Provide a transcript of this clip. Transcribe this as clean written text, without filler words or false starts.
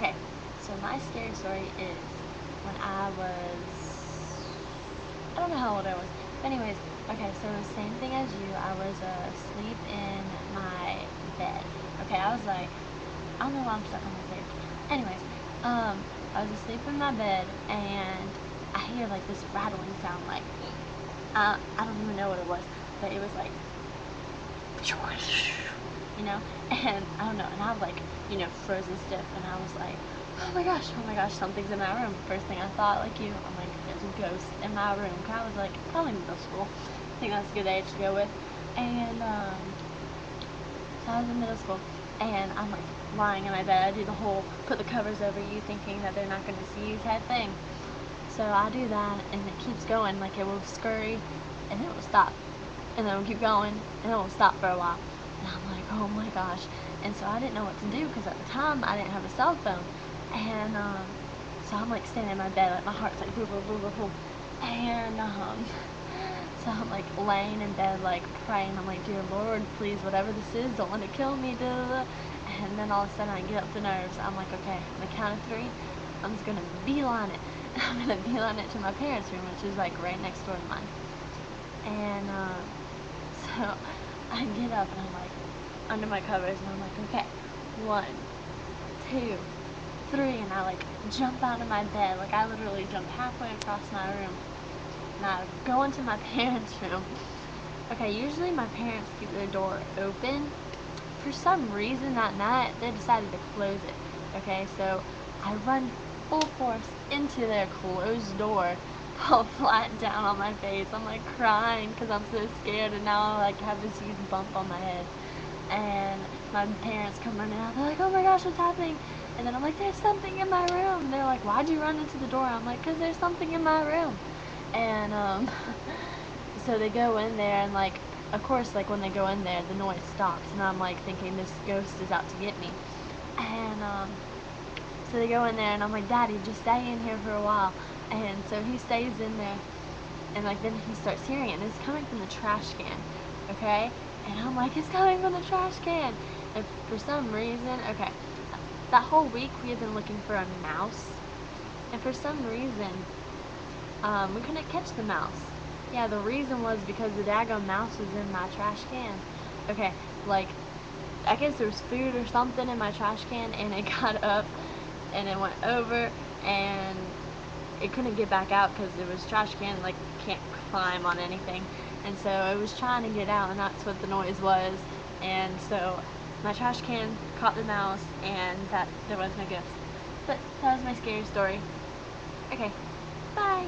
Okay, so my scary story is when I don't know how old I was. But anyways, okay, so same thing as you. I was asleep in my bed. Okay, I was like, I don't know why I'm stuck on this page. Anyways, I was asleep in my bed and I hear like this rattling sound, like I don't even know what it was, but it was like, you know, and I don't know, and I was like, frozen stiff, and I was like, oh my gosh, something's in my room. First thing I thought, like you, I'm like, there's a ghost in my room. Cause I was like, probably middle school. I think that's a good age to go with. And so I was in middle school, and I'm like lying in my bed. I do the whole put the covers over you, thinking that they're not going to see you type thing. So I do that, and it keeps going. Like it will scurry, and then it will stop, and then it will keep going, and it will stop for a while. And I'm like, oh my gosh. And so I didn't know what to do because at the time I didn't have a cell phone. And so I'm like standing in my bed, like my heart's like boo boo boo boo boo. And so I'm like laying in bed, like praying. I'm like, dear Lord, please, whatever this is, don't let it kill me. Da, da, da. And then all of a sudden I get up the nerves. I'm like, okay, on the count of 3, I'm just gonna beeline it. I'm gonna beeline it to my parents' room, which is like right next door to mine. And so I get up and I'm like under my covers and I'm like, okay, 1, 2, 3, and I like jump out of my bed. Like I literally jump halfway across my room and I go into my parents' room. Okay, usually my parents keep their door open. For some reason that night they decided to close it. Okay, so I run full force into their closed door, fall flat down on my face. I'm like crying because I'm so scared, and now I like have this huge bump on my head. And my parents come running out. They're like, oh my gosh, what's happening? And then I'm like, there's something in my room. And they're like, why'd you run into the door? I'm like, because there's something in my room. And so they go in there, and like, of course, like when they go in there, the noise stops, and I'm like thinking this ghost is out to get me. And so they go in there, and I'm like, Daddy, just stay in here for a while. And so he stays in there, and like then he starts hearing it, and it's coming from the trash can, okay? And I'm like, it's coming from the trash can. And for some reason, okay, that whole week we had been looking for a mouse, and for some reason, we couldn't catch the mouse. Yeah, the reason was because the daggone mouse was in my trash can. Okay, like, I guess there was food or something in my trash can, and it got up, and it went over, and it couldn't get back out because it was trash can, like, can't climb on anything. And so it was trying to get out, and that's what the noise was. And so my trash can caught the mouse, and that there was no ghost. But that was my scary story. Okay, bye.